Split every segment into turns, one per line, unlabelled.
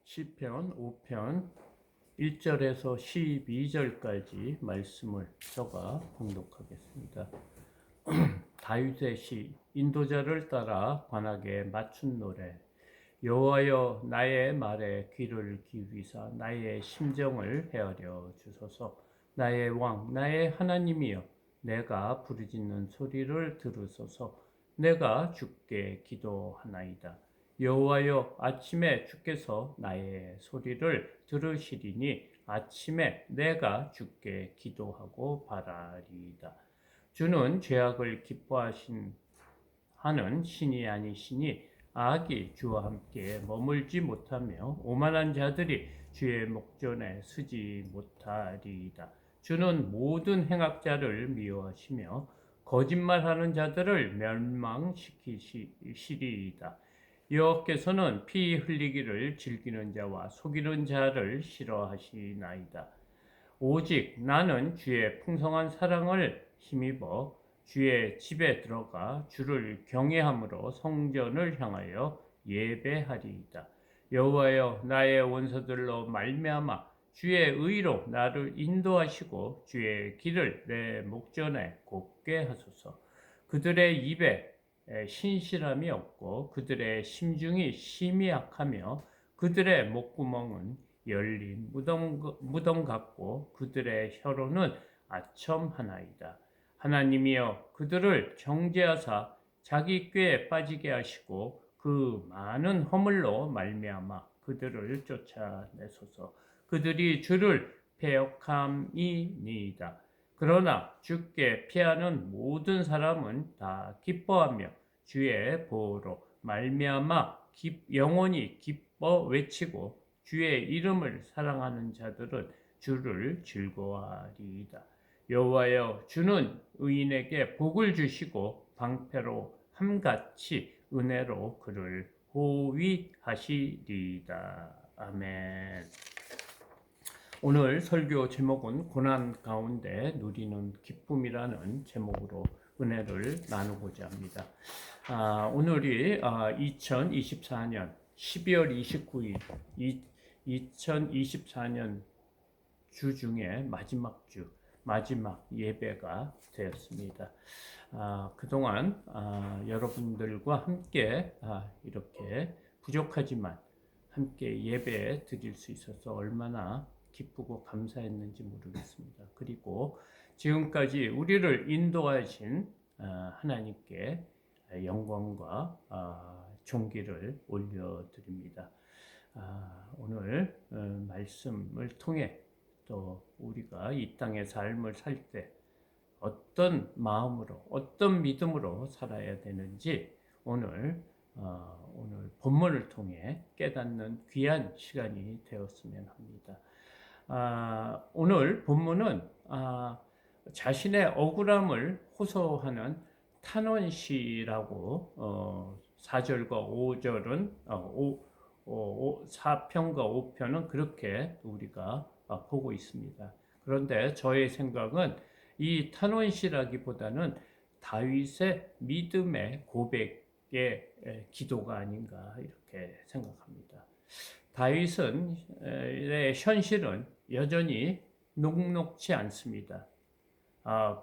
시편 5편 1절에서 12절까지 말씀을 제가 봉독하겠습니다. 다윗의 시, 인도자를 따라 관악에 맞춘 노래. 여호와여, 나의 말에 귀를 기울이사 나의 심정을 헤아려 주소서. 나의 왕, 나의 하나님이여, 내가 부르짖는 소리를 들으소서. 내가 주께 기도하나이다. 여호와여, 아침에 주께서 나의 소리를 들으시리니 아침에 내가 주께 기도하고 바라리이다. 주는 죄악을 기뻐하신 하는 신이 아니시니 악이 주와 함께 머물지 못하며 오만한 자들이 주의 목전에 서지 못하리이다. 주는 모든 행악자를 미워하시며 거짓말하는 자들을 멸망시키시리이다. 여호와께서는 피 흘리기를 즐기는 자와 속이는 자를 싫어하시나이다. 오직 나는 주의 풍성한 사랑을 힘입어 주의 집에 들어가 주를 경외함으로 성전을 향하여 예배하리이다. 여호와여, 나의 원수들로 말미암아 주의 의로 나를 인도하시고 주의 길을 내 목전에 곱게 하소서. 그들의 입에 신실함이 없고 그들의 심중이 심히 악하며 그들의 목구멍은 열린 무덤 같고 그들의 혀로는 아첨하나이다. 하나님이여, 그들을 정죄하사 자기 꾀에 빠지게 하시고 그 많은 허물로 말미암아 그들을 쫓아내소서. 그들이 주를 배역함이니이다. 그러나 주께 피하는 모든 사람은 다 기뻐하며 주의 보호로 말미암아 영원히 기뻐 외치고 주의 이름을 사랑하는 자들은 주를 즐거워하리이다. 여호와여, 주는 의인에게 복을 주시고 방패로 함같이 은혜로 그를 호위하시리이다. 아멘. 오늘 설교 제목은 고난 가운데 누리는 기쁨이라는 제목으로 은혜를 나누고자 합니다. 오늘이 2024년 12월 29일 2024년 주 중에 마지막 예배가 되었습니다. 그동안 여러분들과 함께 이렇게 부족하지만 함께 예배 드릴 수 있어서 얼마나 기쁘고 감사했는지 모르겠습니다. 그리고 지금까지 우리를 인도하신 하나님께 영광과 존귀를 올려드립니다. 오늘 말씀을 통해 또 우리가 이 땅의 삶을 살 때 어떤 마음으로, 어떤 믿음으로 살아야 되는지 오늘 본문을 통해 깨닫는 귀한 시간이 되었으면 합니다. 오늘 본문은 자신의 억울함을 호소하는 탄원시라고 4절과 5절은 4편과 5편은 그렇게 우리가 보고 있습니다. 그런데 저의 생각은 이 탄원시라기보다는 다윗의 믿음의 고백의 기도가 아닌가 이렇게 생각합니다. 다윗의 현실은 여전히 녹록지 않습니다.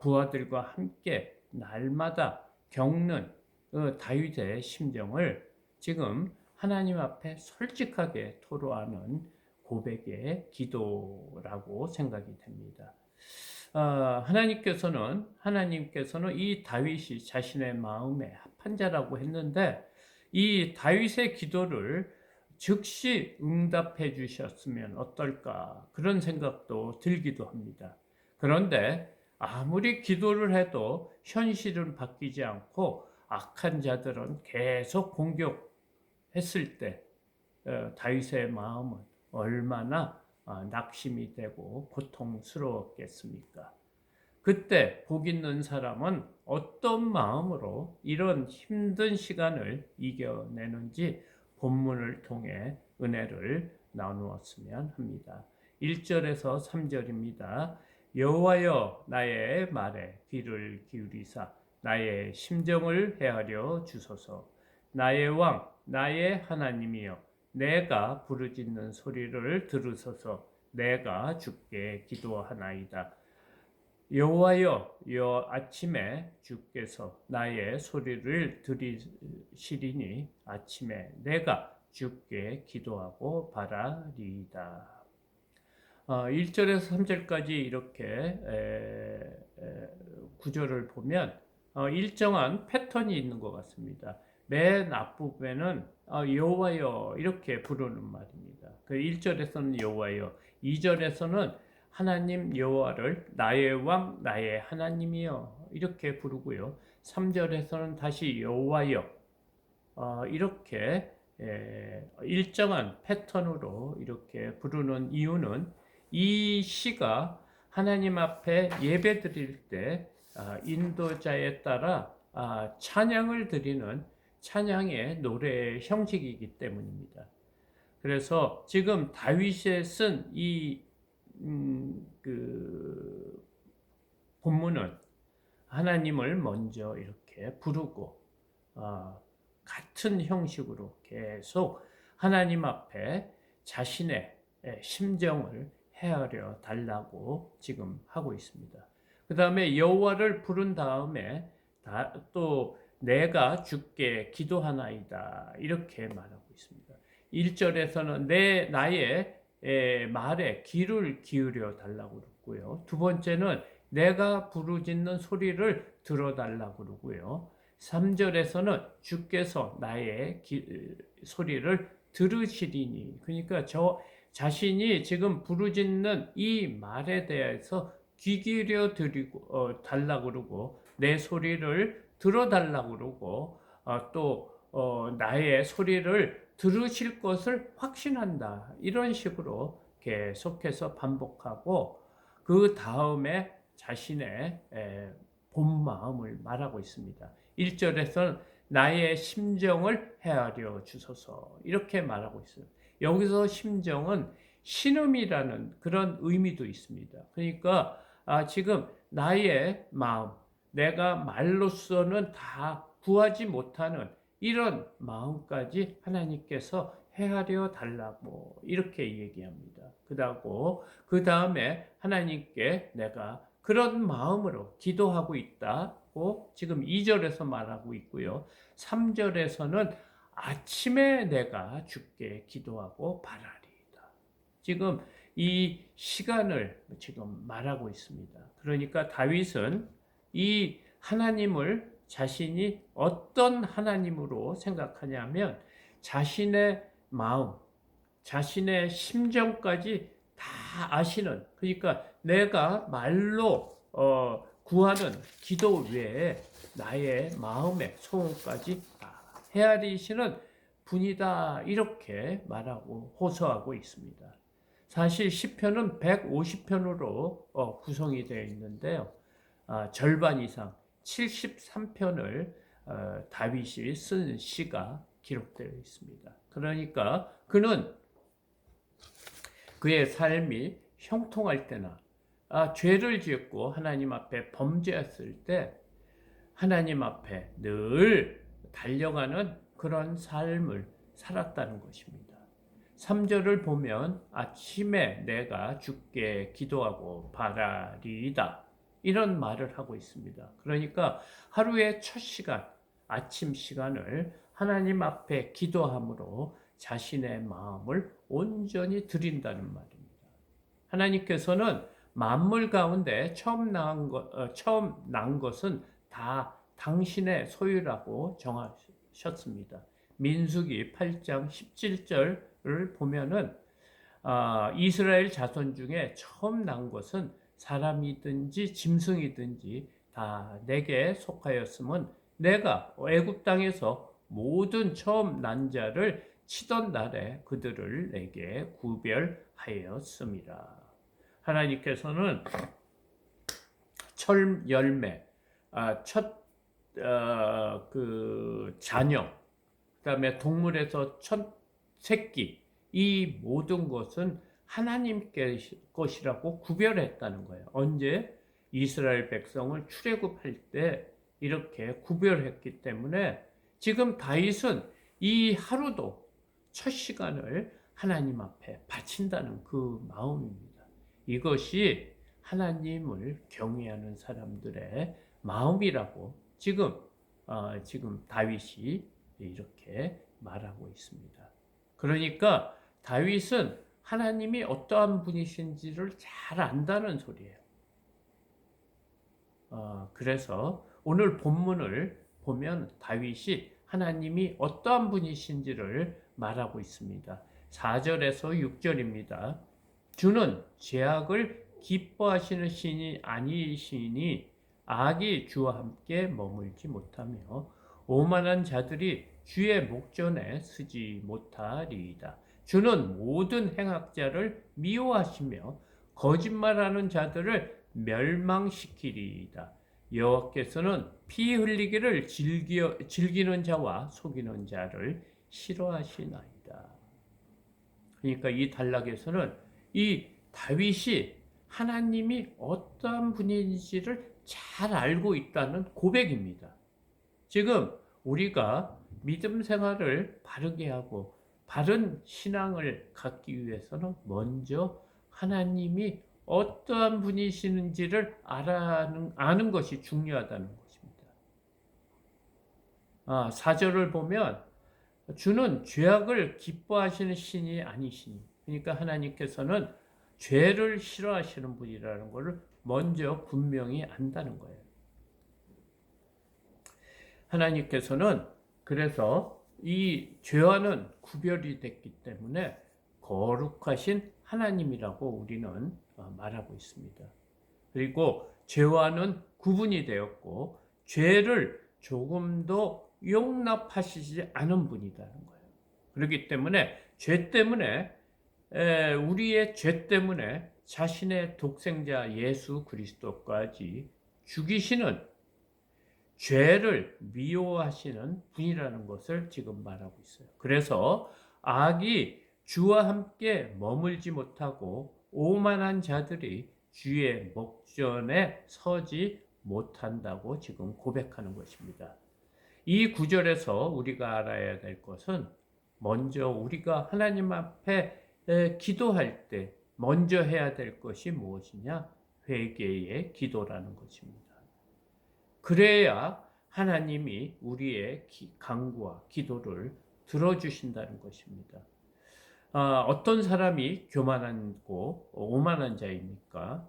부하들과 함께 날마다 겪는 다윗의 심정을 지금 하나님 앞에 솔직하게 토로하는 고백의 기도라고 생각이 됩니다. 하나님께서는 이 다윗이 자신의 마음에 합한 자라고 했는데 이 다윗의 기도를 즉시 응답해 주셨으면 어떨까 그런 생각도 들기도 합니다. 그런데 아무리 기도를 해도 현실은 바뀌지 않고 악한 자들은 계속 공격했을 때 다윗의 마음은 얼마나 낙심이 되고 고통스러웠겠습니까? 그때 복 있는 사람은 어떤 마음으로 이런 힘든 시간을 이겨내는지 본문을 통해 은혜를 나누었으면 합니다. 1절에서 3절입니다. 여호와여, 나의 말에 귀를 기울이사 나의 심정을 헤아려 주소서. 나의 왕, 나의 하나님이여, 내가 부르짖는 소리를 들으소서. 내가 주께 기도하나이다. 여호와여, 아침에 주께서 나의 소리를 들으시리니 아침에 내가 주께 기도하고 바라리이다. 1절에서 3절까지 이렇게 구절을 보면 일정한 패턴이 있는 것 같습니다. 맨 앞부분에는 여호와여 이렇게 부르는 말입니다. 그 1절에서는 여호와여, 2절에서는 하나님 여호와를 나의 왕 나의 하나님이여 이렇게 부르고요. 3절에서는 다시 여호와여 이렇게 일정한 패턴으로 이렇게 부르는 이유는 이 시가 하나님 앞에 예배 드릴 때 인도자에 따라 찬양을 드리는 찬양의 노래의 형식이기 때문입니다. 그래서 지금 다윗이 쓴 이 본문은 하나님을 먼저 이렇게 부르고 같은 형식으로 계속 하나님 앞에 자신의 심정을 헤아려 달라고 지금 하고 있습니다. 그 다음에 여호와를 부른 다음에 또 내가 주께 기도하나이다 이렇게 말하고 있습니다. 1절에서는 나의 말에 귀를 기울여 달라고 그러고요. 두 번째는 내가 부르짖는 소리를 들어달라고 그러고요. 3절에서는 주께서 나의 소리를 들으시리니, 그러니까 저 자신이 지금 부르짖는 이 말에 대해서 귀 기울여 달라고 그러고 내 소리를 들어달라고 그러고 또 나의 소리를 들으실 것을 확신한다. 이런 식으로 계속해서 반복하고 그 다음에 자신의 본 마음을 말하고 있습니다. 1절에서는 나의 심정을 헤아려 주소서 이렇게 말하고 있어요. 여기서 심정은 신음이라는 그런 의미도 있습니다. 그러니까 지금 나의 마음, 내가 말로서는 다 구하지 못하는 이런 마음까지 하나님께서 헤아려 달라고 이렇게 얘기합니다. 그 다음에 하나님께 내가 그런 마음으로 기도하고 있다고 지금 2절에서 말하고 있고요. 3절에서는 아침에 내가 주께 기도하고 바라리이다. 지금 이 시간을 지금 말하고 있습니다. 그러니까 다윗은 이 하나님을 자신이 어떤 하나님으로 생각하냐면 자신의 마음, 자신의 심정까지 다 아시는, 그러니까 내가 말로 구하는 기도 외에 나의 마음의 소원까지 헤아리시는 분이다 이렇게 말하고 호소하고 있습니다. 사실 시편은 150편으로 구성이 되어 있는데요. 절반 이상 73편을 다윗이 쓴 시가 기록되어 있습니다. 그러니까 그는 그의 삶이 형통할 때나 죄를 지었고 하나님 앞에 범죄했을 때 하나님 앞에 늘 달려가는 그런 삶을 살았다는 것입니다. 3절을 보면 아침에 내가 주께 기도하고 바라리이다 이런 말을 하고 있습니다. 그러니까 하루의 첫 시간, 아침 시간을 하나님 앞에 기도함으로 자신의 마음을 온전히 드린다는 말입니다. 하나님께서는 만물 가운데 처음 난 것은 다 당신의 소유라고 정하셨습니다. 민수기 8장 17절을 보면은 이스라엘 자손 중에 처음 난 것은 사람이든지 짐승이든지 다 내게 속하였음은 내가 애굽 땅에서 모든 처음 난 자를 치던 날에 그들을 내게 구별하였습니다. 하나님께서는 첫 열매, 그 자녀, 그다음에 동물에서 첫 새끼, 이 모든 것은 하나님께 것이라고 구별했다는 거예요. 언제? 이스라엘 백성을 출애굽할 때 이렇게 구별했기 때문에 지금 다윗은 이 하루도 첫 시간을 하나님 앞에 바친다는 그 마음입니다. 이것이 하나님을 경외하는 사람들의 마음이라고 지금 다윗이 이렇게 말하고 있습니다. 그러니까 다윗은 하나님이 어떠한 분이신지를 잘 안다는 소리예요. 그래서 오늘 본문을 보면 다윗이 하나님이 어떠한 분이신지를 말하고 있습니다. 4절에서 6절입니다. 주는 죄악을 기뻐하시는 신이 아니시니 악이 주와 함께 머물지 못하며 오만한 자들이 주의 목전에 서지 못하리이다. 주는 모든 행악자를 미워하시며 거짓말하는 자들을 멸망시키리이다. 여호와께서는 피 흘리기를 즐기는 자와 속이는 자를 싫어하시나이다. 그러니까 이 단락에서는 이 다윗이 하나님이 어떠한 분인지를 잘 알고 있다는 고백입니다. 지금 우리가 믿음 생활을 바르게 하고 바른 신앙을 갖기 위해서는 먼저 하나님이 어떠한 분이시는지를 아는 것이 중요하다는 것입니다. 4절을 보면 주는 죄악을 기뻐하시는 신이 아니시니, 그러니까 하나님께서는 죄를 싫어하시는 분이라는 것을 먼저 분명히 안다는 거예요. 하나님께서는 그래서 이 죄와는 구별이 됐기 때문에 거룩하신 하나님이라고 우리는 말하고 있습니다. 그리고 죄와는 구분이 되었고 죄를 조금도 용납하시지 않은 분이라는 거예요. 그렇기 때문에 우리의 죄 때문에 자신의 독생자 예수 그리스도까지 죽이시는 죄를 미워하시는 분이라는 것을 지금 말하고 있어요. 그래서 악이 주와 함께 머물지 못하고 오만한 자들이 주의 목전에 서지 못한다고 지금 고백하는 것입니다. 이 구절에서 우리가 알아야 될 것은 먼저 우리가 하나님 앞에 기도할 때 먼저 해야 될 것이 무엇이냐? 회개의 기도라는 것입니다. 그래야 하나님이 우리의 간구와 기도를 들어주신다는 것입니다. 어떤 사람이 교만하고 오만한 자입니까?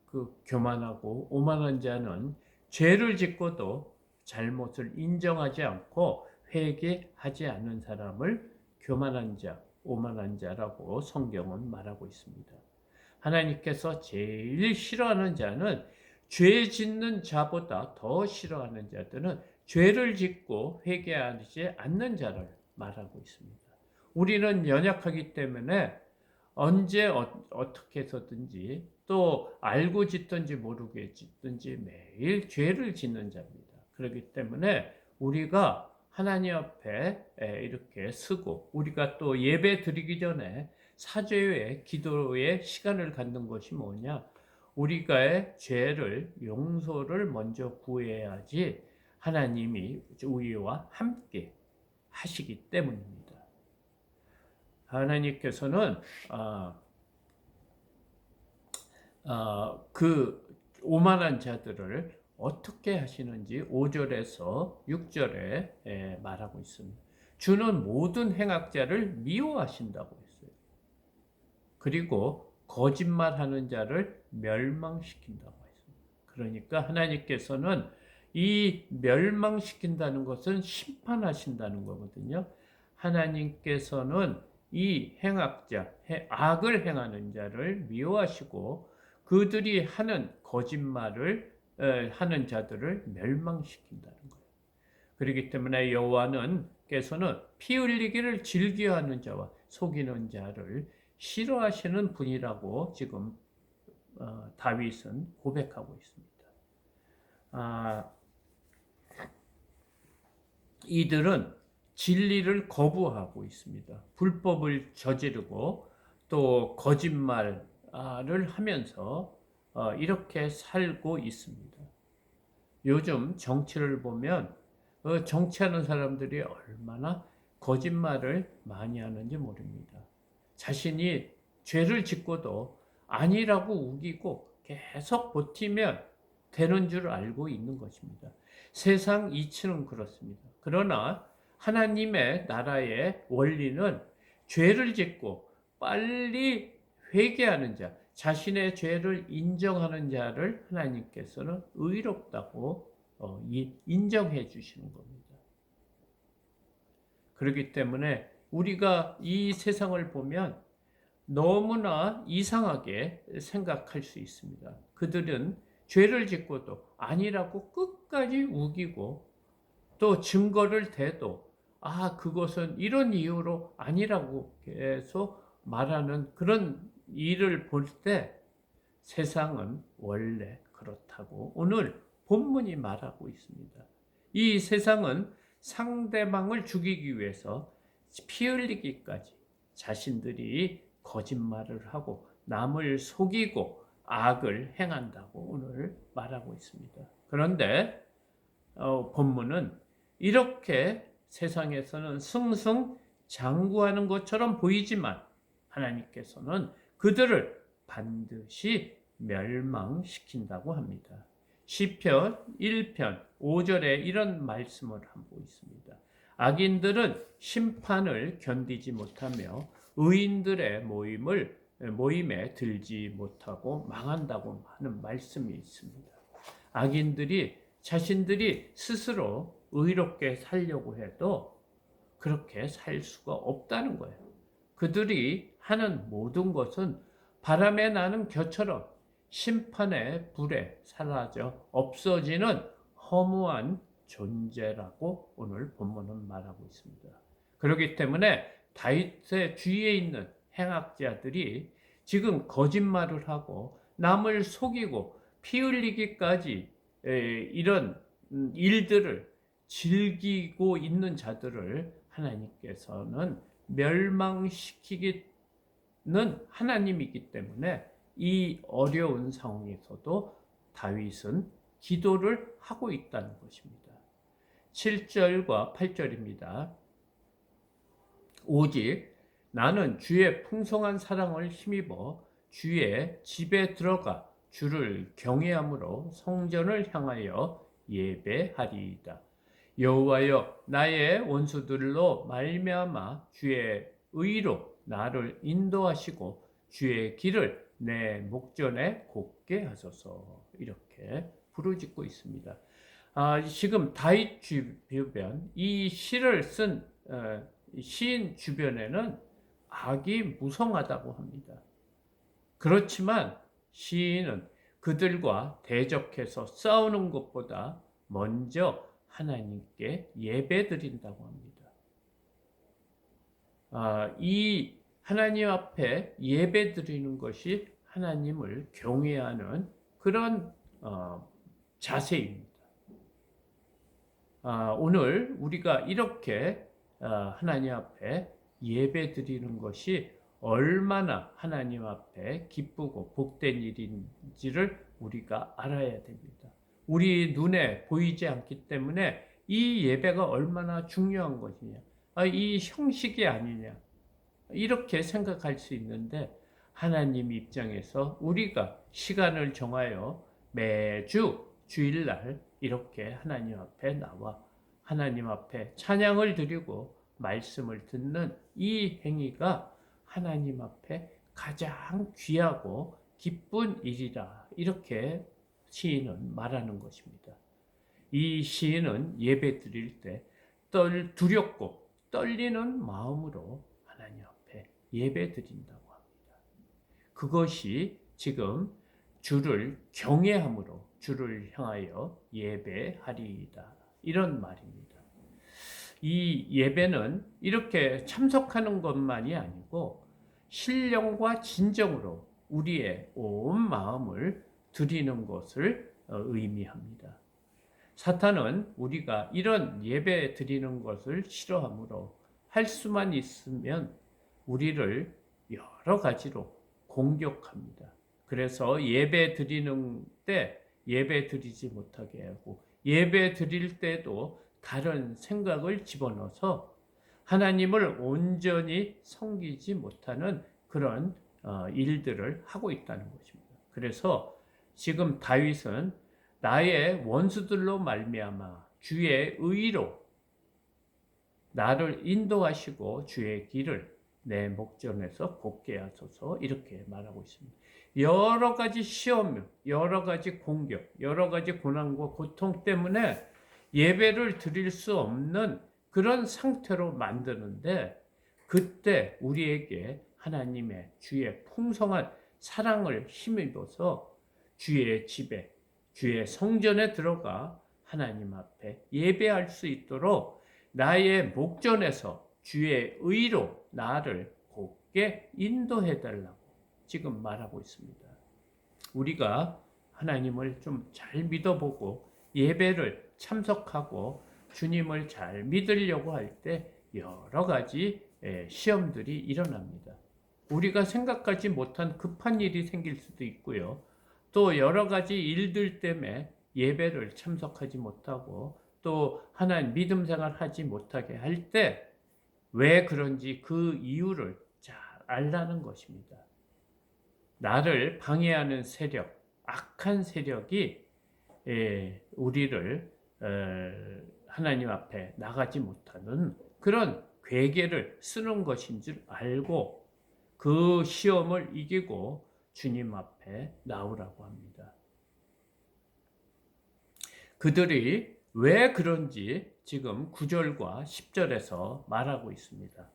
그 교만하고 오만한 자는 죄를 짓고도 잘못을 인정하지 않고 회개하지 않는 사람을 교만한 자, 오만한 자라고 성경은 말하고 있습니다. 하나님께서 제일 싫어하는 자는 죄 짓는 자보다 더 싫어하는 자들은 죄를 짓고 회개하지 않는 자를 말하고 있습니다. 우리는 연약하기 때문에 언제 어떻게 해서든지 또 알고 짓든지 모르게 짓든지 매일 죄를 짓는 자입니다. 그렇기 때문에 우리가 하나님 앞에 이렇게 서고 우리가 또 예배 드리기 전에 사죄의 기도의 시간을 갖는 것이 뭐냐? 우리가의 죄를 용서를 먼저 구해야지 하나님이 우리와 함께 하시기 때문입니다. 하나님께서는 그 오만한 자들을 어떻게 하시는지 5절에서 6절에 말하고 있습니다. 주는 모든 행악자를 미워하신다고 했어요. 그리고 거짓말하는 자를 멸망시킨다고 했습니다. 그러니까 하나님께서는 이 멸망시킨다는 것은 심판하신다는 거거든요. 하나님께서는 이 행악자, 악을 행하는 자를 미워하시고 그들이 하는 거짓말을 하는 자들을 멸망시킨다는 거예요. 그렇기 때문에 여호와께서는 피 흘리기를 즐겨하는 자와 속이는 자를 싫어하시는 분이라고 지금 다윗은 고백하고 있습니다. 이들은 진리를 거부하고 있습니다. 불법을 저지르고 또 거짓말을 하면서 이렇게 살고 있습니다. 요즘 정치를 보면 정치하는 사람들이 얼마나 거짓말을 많이 하는지 모릅니다. 자신이 죄를 짓고도 아니라고 우기고 계속 버티면 되는 줄 알고 있는 것입니다. 세상 이치는 그렇습니다. 그러나 하나님의 나라의 원리는 죄를 짓고 빨리 회개하는 자, 자신의 죄를 인정하는 자를 하나님께서는 의롭다고 인정해 주시는 겁니다. 그렇기 때문에 우리가 이 세상을 보면 너무나 이상하게 생각할 수 있습니다. 그들은 죄를 짓고도 아니라고 끝까지 우기고 또 증거를 대도 그것은 이런 이유로 아니라고 계속 말하는 그런 일을 볼 때 세상은 원래 그렇다고 오늘 본문이 말하고 있습니다. 이 세상은 상대방을 죽이기 위해서 피 흘리기까지 자신들이 거짓말을 하고 남을 속이고 악을 행한다고 오늘 말하고 있습니다. 그런데 본문은 이렇게 세상에서는 승승장구하는 것처럼 보이지만 하나님께서는 그들을 반드시 멸망시킨다고 합니다. 시편 1편 5절에 이런 말씀을 하고 있습니다. 악인들은 심판을 견디지 못하며 의인들의 모임에 들지 못하고 망한다고 하는 말씀이 있습니다. 악인들이 자신들이 스스로 의롭게 살려고 해도 그렇게 살 수가 없다는 거예요. 그들이 하는 모든 것은 바람에 나는 겨처럼 심판의 불에 사라져 없어지는 허무한 존재라고 오늘 본문은 말하고 있습니다. 그렇기 때문에 다윗의 주위에 있는 행악자들이 지금 거짓말을 하고 남을 속이고 피 흘리기까지 이런 일들을 즐기고 있는 자들을 하나님께서는 멸망시키기는 하나님이기 때문에 이 어려운 상황에서도 다윗은 기도를 하고 있다는 것입니다. 7절과 8절입니다. 오직 나는 주의 풍성한 사랑을 힘입어 주의 집에 들어가 주를 경외함으로 성전을 향하여 예배하리이다. 여호와여, 나의 원수들로 말미암아 주의 의로 나를 인도하시고 주의 길을 내 목전에 곱게 하소서. 이렇게 부르짖고 있습니다. 지금 다윗 주변, 이 시를 쓴 시인 주변에는 악이 무성하다고 합니다. 그렇지만 시인은 그들과 대적해서 싸우는 것보다 먼저 하나님께 예배드린다고 합니다. 이 하나님 앞에 예배드리는 것이 하나님을 경외하는 그런 자세입니다. 오늘 우리가 이렇게 하나님 앞에 예배드리는 것이 얼마나 하나님 앞에 기쁘고 복된 일인지를 우리가 알아야 됩니다. 우리 눈에 보이지 않기 때문에 이 예배가 얼마나 중요한 것이냐, 이 형식이 아니냐, 이렇게 생각할 수 있는데 하나님 입장에서 우리가 시간을 정하여 매주 주일날 이렇게 하나님 앞에 나와 하나님 앞에 찬양을 드리고 말씀을 듣는 이 행위가 하나님 앞에 가장 귀하고 기쁜 일이라, 이렇게 시인은 말하는 것입니다. 이 시인은 예배 드릴 때 두렵고 떨리는 마음으로 하나님 앞에 예배 드린다고 합니다. 그것이 지금 주를 경외함으로 주를 향하여 예배하리이다, 이런 말입니다. 이 예배는 이렇게 참석하는 것만이 아니고 신령과 진정으로 우리의 온 마음을 드리는 것을 의미합니다. 사탄은 우리가 이런 예배 드리는 것을 싫어하므로 할 수만 있으면 우리를 여러 가지로 공격합니다. 그래서 예배 드리는 때 예배 드리지 못하게 하고 예배 드릴 때도 다른 생각을 집어넣어서 하나님을 온전히 섬기지 못하는 그런 일들을 하고 있다는 것입니다. 그래서 지금 다윗은 나의 원수들로 말미암아 주의 의로 나를 인도하시고 주의 길을 내 목전에서 곱게 하소서 이렇게 말하고 있습니다. 여러 가지 시험, 여러 가지 공격, 여러 가지 고난과 고통 때문에 예배를 드릴 수 없는 그런 상태로 만드는데 그때 우리에게 하나님의 주의 풍성한 사랑을 힘입어서 주의 집에 주의 성전에 들어가 하나님 앞에 예배할 수 있도록 나의 목전에서 주의 의로 나를 곱게 인도해 달라고 지금 말하고 있습니다. 우리가 하나님을 좀 잘 믿어보고 예배를 참석하고 주님을 잘 믿으려고 할 때 여러 가지 시험들이 일어납니다. 우리가 생각하지 못한 급한 일이 생길 수도 있고요. 또 여러 가지 일들 때문에 예배를 참석하지 못하고 또 하나님 믿음 생활 하지 못하게 할 때 왜 그런지 그 이유를 잘 알라는 것입니다. 나를 방해하는 세력, 악한 세력이 우리를 하나님 앞에 나가지 못하는 그런 괴계를 쓰는 것인 줄 알고 그 시험을 이기고 주님 앞에 나오라고 합니다. 그들이 왜 그런지 지금 9절과 10절에서 말하고 있습니다.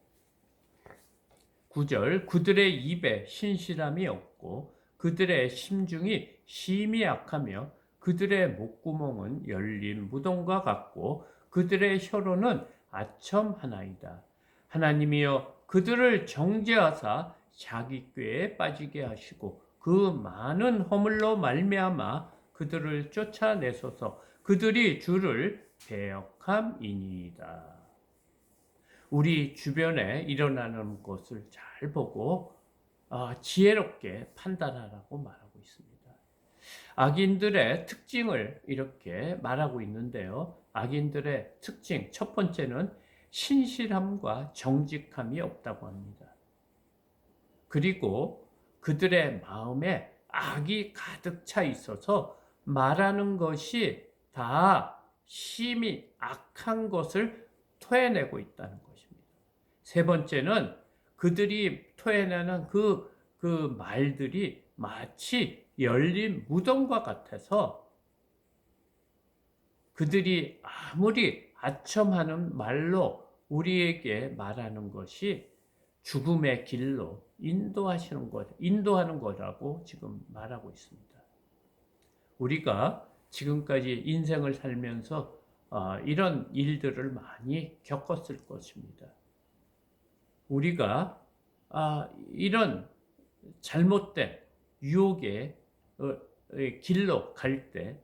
9절 그들의 입에 신실함이 없고 그들의 심중이 심히 악하며 그들의 목구멍은 열린 무덤과 같고 그들의 혀로는 아첨하나이다. 하나님이여 그들을 정죄하사 자기 꾀에 빠지게 하시고 그 많은 허물로 말미암아 그들을 쫓아내소서. 그들이 주를 배역함이니이다. 우리 주변에 일어나는 것을 잘 보고 지혜롭게 판단하라고 말하고 있습니다. 악인들의 특징을 이렇게 말하고 있는데요. 악인들의 특징 첫 번째는 신실함과 정직함이 없다고 합니다. 그리고 그들의 마음에 악이 가득 차 있어서 말하는 것이 다 심히 악한 것을 토해내고 있다는 것입니다. 세 번째는 그들이 토해내는 그 말들이 마치 열린 무덤과 같아서 그들이 아무리 아첨하는 말로 우리에게 말하는 것이 죽음의 길로 인도하는 거라고 지금 말하고 있습니다. 우리가 지금까지 인생을 살면서 이런 일들을 많이 겪었을 것입니다. 우리가 이런 잘못된 유혹의 길로 갈 때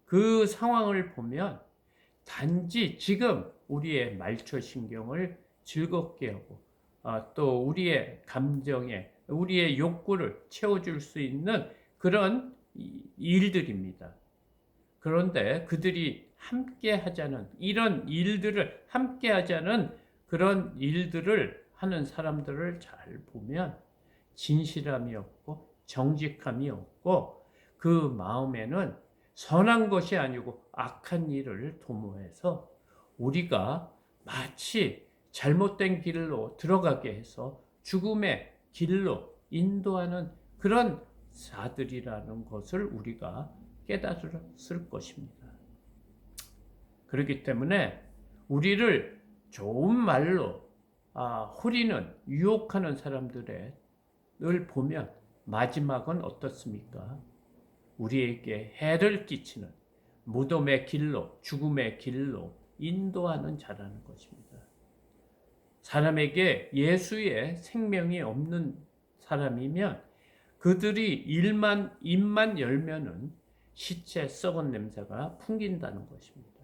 그 상황을 보면 단지 지금 우리의 말초신경을 즐겁게 하고 또 우리의 감정에 우리의 욕구를 채워줄 수 있는 그런 일들입니다. 그런데 그들이 함께 하자는 이런 일들을 함께 하자는 그런 일들을 하는 사람들을 잘 보면 진실함이 없고 정직함이 없고 그 마음에는 선한 것이 아니고 악한 일을 도모해서 우리가 마치 잘못된 길로 들어가게 해서 죽음의 길로 인도하는 그런 자들이라는 것을 우리가 깨달았을 것입니다. 그렇기 때문에 우리를 좋은 말로 호리는 유혹하는 사람들을 보면 마지막은 어떻습니까? 우리에게 해를 끼치는 무덤의 길로 죽음의 길로 인도하는 자라는 것입니다. 사람에게 예수의 생명이 없는 사람이면 그들이 입만 열면은 시체 썩은 냄새가 풍긴다는 것입니다.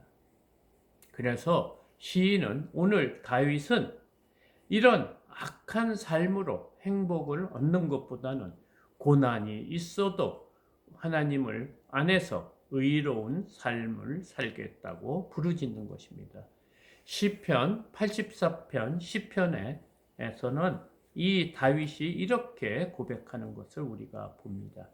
그래서 시인은 오늘 다윗은 이런 악한 삶으로 행복을 얻는 것보다는 고난이 있어도 하나님을 안에서 의로운 삶을 살겠다고 부르짖는 것입니다. 시편 84편 시편에서는 이 다윗이 이렇게 고백하는 것을 우리가 봅니다.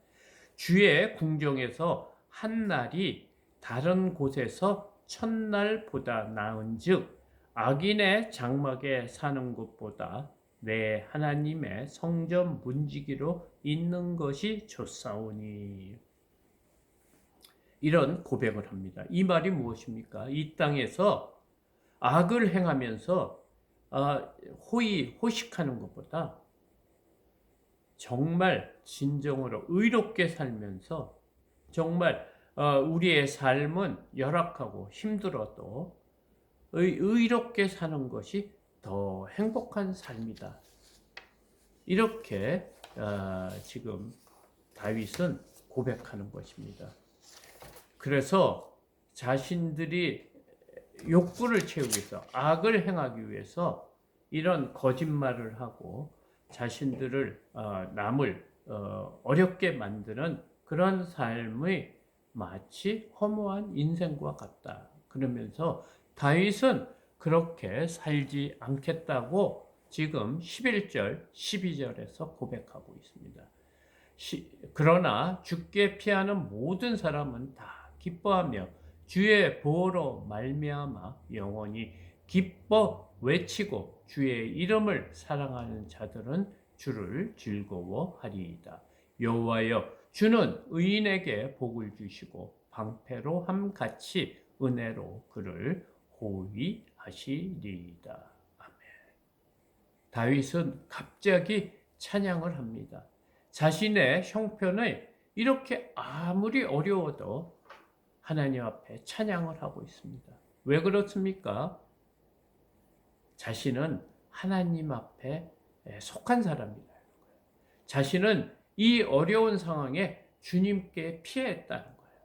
주의 궁정에서 한 날이 다른 곳에서 첫날보다 나은즉 악인의 장막에 사는 것보다 내 하나님의 성전 문지기로 있는 것이 좋사오니. 이런 고백을 합니다. 이 말이 무엇입니까? 이 땅에서 악을 행하면서 호식하는 것보다 정말 진정으로 의롭게 살면서 정말 우리의 삶은 열악하고 힘들어도 의롭게 사는 것이 더 행복한 삶이다. 이렇게 지금 다윗은 고백하는 것입니다. 그래서 자신들이 욕구를 채우기 위해서 악을 행하기 위해서 이런 거짓말을 하고 자신들을 남을 어렵게 만드는 그런 삶의 마치 허무한 인생과 같다. 그러면서 다윗은 그렇게 살지 않겠다고 지금 11절, 12절에서 고백하고 있습니다. 그러나 주께 피하는 모든 사람은 다 기뻐하며 주의 보호로 말미암아 영원히 기뻐 외치고 주의 이름을 사랑하는 자들은 주를 즐거워하리이다. 여호와여, 주는 의인에게 복을 주시고 방패로 함같이 은혜로 그를 호위하시리이다. 아멘. 다윗은 갑자기 찬양을 합니다. 자신의 형편을 이렇게 아무리 어려워도 하나님 앞에 찬양을 하고 있습니다. 왜 그렇습니까? 자신은 하나님 앞에 속한 사람이다. 자신은 이 어려운 상황에 주님께 피했다는 거예요.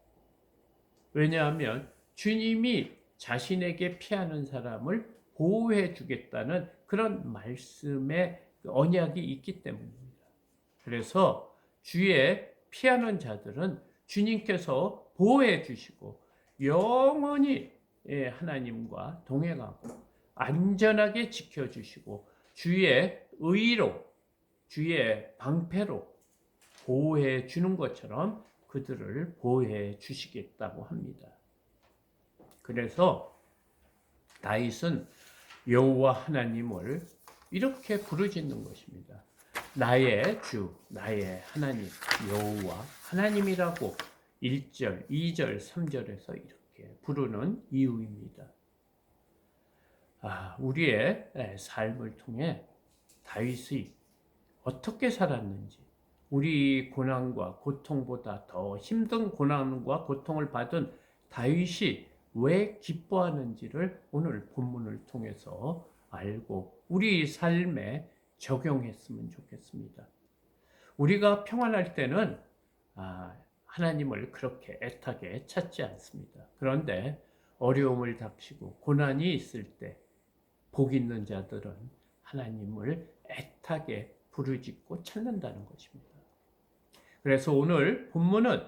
왜냐하면 주님이 자신에게 피하는 사람을 보호해 주겠다는 그런 말씀의 언약이 있기 때문입니다. 그래서 주의 피하는 자들은 주님께서 보호해 주시고 영원히 하나님과 동행하고 안전하게 지켜주시고 주의 의로 주의 방패로 보호해 주는 것처럼 그들을 보호해 주시겠다고 합니다. 그래서 다윗은 여호와 하나님을 이렇게 부르짖는 것입니다. 나의 주, 나의 하나님, 여호와 하나님이라고 1절, 2절, 3절에서 이렇게 부르는 이유입니다. 우리의 삶을 통해 다윗이 어떻게 살았는지, 우리 고난과 고통보다 더 힘든 고난과 고통을 받은 다윗이 왜 기뻐하는지를 오늘 본문을 통해서 알고 우리 삶에 적용했으면 좋겠습니다. 우리가 평안할 때는 하나님을 그렇게 애타게 찾지 않습니다. 그런데 어려움을 닥치고 고난이 있을 때 복 있는 자들은 하나님을 애타게 부르짖고 찾는다는 것입니다. 그래서 오늘 본문은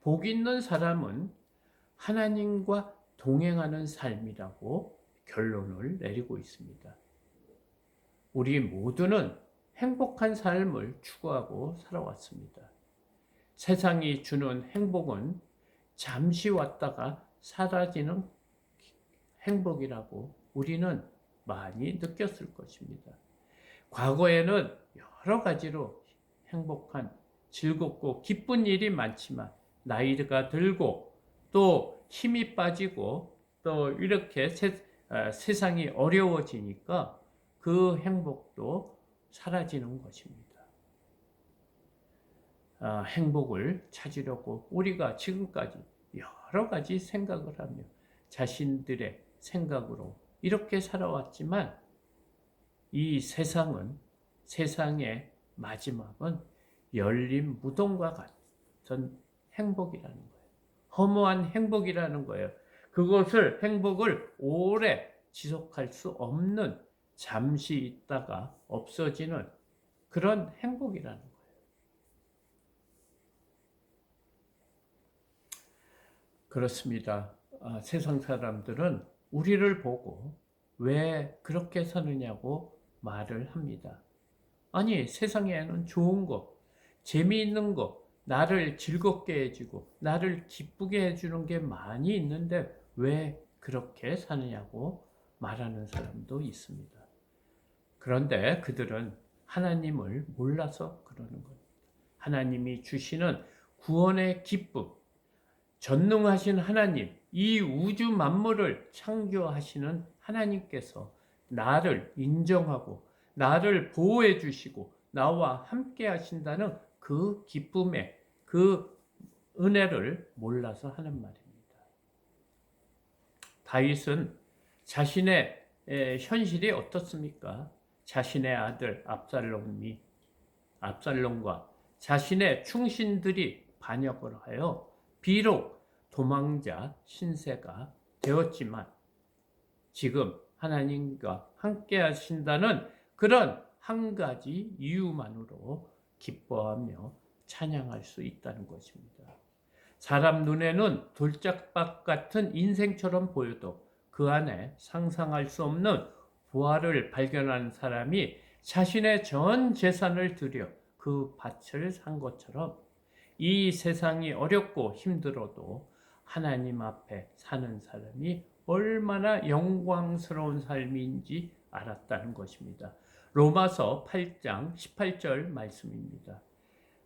복 있는 사람은 하나님과 동행하는 삶이라고 결론을 내리고 있습니다. 우리 모두는 행복한 삶을 추구하고 살아왔습니다. 세상이 주는 행복은 잠시 왔다가 사라지는 행복이라고 우리는 많이 느꼈을 것입니다. 과거에는 여러 가지로 행복한, 즐겁고 기쁜 일이 많지만 나이가 들고 또 힘이 빠지고 또 이렇게 세상이 어려워지니까 그 행복도 사라지는 것입니다. 행복을 찾으려고 우리가 지금까지 여러 가지 생각을 하며 자신들의 생각으로 이렇게 살아왔지만 이 세상의 마지막은 열린 무덤과 같은 행복이라는 거예요. 허무한 행복이라는 거예요. 행복을 오래 지속할 수 없는 잠시 있다가 없어지는 그런 행복이라는 거예요. 그렇습니다. 세상 사람들은 우리를 보고 왜 그렇게 사느냐고 말을 합니다. 아니, 세상에는 좋은 거, 재미있는 거, 나를 즐겁게 해주고 나를 기쁘게 해주는 게 많이 있는데 왜 그렇게 사느냐고 말하는 사람도 있습니다. 그런데 그들은 하나님을 몰라서 그러는 겁니다. 하나님이 주시는 구원의 기쁨, 전능하신 하나님, 이 우주 만물을 창조하시는 하나님께서 나를 인정하고 나를 보호해 주시고 나와 함께 하신다는 그 기쁨의 그 은혜를 몰라서 하는 말입니다. 다윗은 자신의 현실이 어떻습니까? 자신의 아들 압살롬과 자신의 충신들이 반역을 하여 비록 도망자 신세가 되었지만 지금 하나님과 함께 하신다는 그런 한 가지 이유만으로 기뻐하며 찬양할 수 있다는 것입니다. 사람 눈에는 돌짝밭 같은 인생처럼 보여도 그 안에 상상할 수 없는 부활을 발견한 사람이 자신의 전 재산을 들여 그 밭을 산 것처럼 이 세상이 어렵고 힘들어도 하나님 앞에 사는 사람이 얼마나 영광스러운 삶인지 알았다는 것입니다. 로마서 8장 18절 말씀입니다.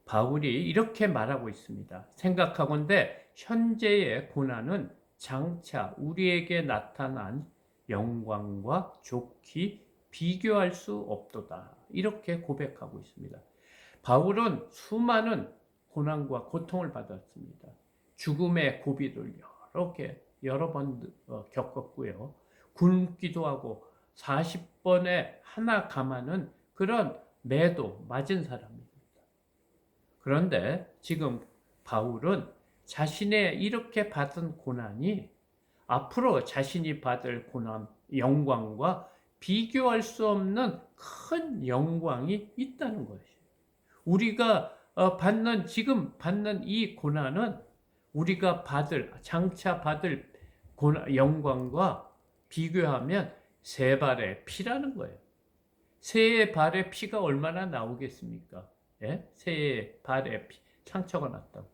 바울이 이렇게 말하고 있습니다. 생각하건대 현재의 고난은 장차 우리에게 나타난 영광과 좋게 비교할 수 없도다. 이렇게 고백하고 있습니다. 바울은 수많은 고난과 고통을 받았습니다. 죽음의 고비를 여러 번 겪었고요. 굶기도 하고 40번에 하나 감하는 그런 매도 맞은 사람입니다. 그런데 지금 바울은 자신의 이렇게 받은 고난이 앞으로 자신이 받을 고난, 영광과 비교할 수 없는 큰 영광이 있다는 것이에요. 우리가 지금 받는 이 고난은 우리가 장차 받을 영광과 비교하면 세 발의 피라는 거예요. 세 발의 피가 얼마나 나오겠습니까? 예? 세 발의 피, 상처가 났다고.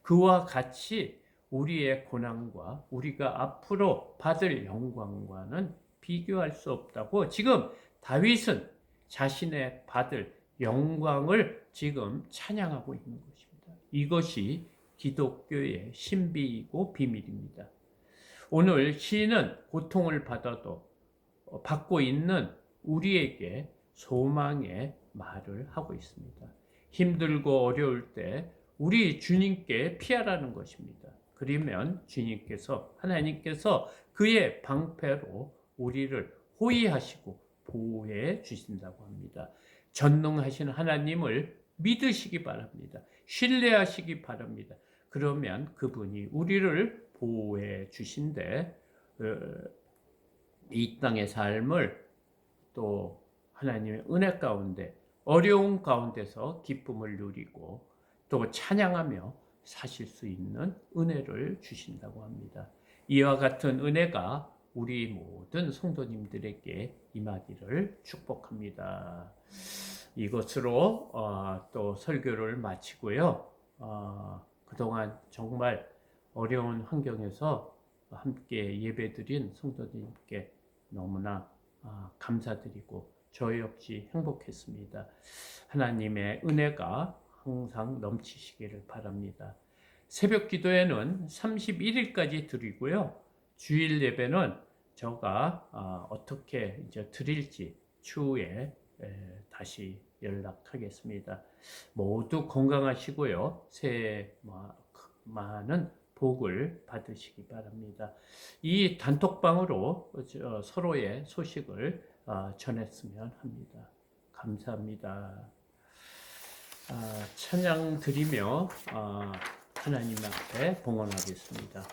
그와 같이 우리의 고난과 우리가 앞으로 받을 영광과는 비교할 수 없다고 지금 다윗은 자신의 받을 영광을 지금 찬양하고 있는 것입니다. 이것이 기독교의 신비이고 비밀입니다. 오늘 시인은 고통을 받고 있는 우리에게 소망의 말을 하고 있습니다. 힘들고 어려울 때 우리 주님께 피하라는 것입니다. 그러면 하나님께서 그의 방패로 우리를 호위하시고 보호해 주신다고 합니다. 전능하신 하나님을 믿으시기 바랍니다. 신뢰하시기 바랍니다. 그러면 그분이 우리를 보호해 주신데 이 땅의 삶을 또 하나님의 은혜 가운데 어려운 가운데서 기쁨을 누리고 또 찬양하며 사실 수 있는 은혜를 주신다고 합니다. 이와 같은 은혜가 우리 모든 성도님들에게 임하기를 축복합니다. 이것으로 또 설교를 마치고요. 그동안 정말 어려운 환경에서 함께 예배드린 성도님께 너무나 감사드리고 저 역시 행복했습니다. 하나님의 은혜가 항상 넘치시기를 바랍니다. 새벽 기도회는 31일까지 드리고요. 주일 예배는 제가 어떻게 이제 드릴지 추후에 다시 연락하겠습니다. 모두 건강하시고요. 새해 많은 복을 받으시기 바랍니다. 이 단톡방으로 서로의 소식을 전했으면 합니다. 감사합니다. 찬양 드리며 하나님 앞에 봉헌하겠습니다.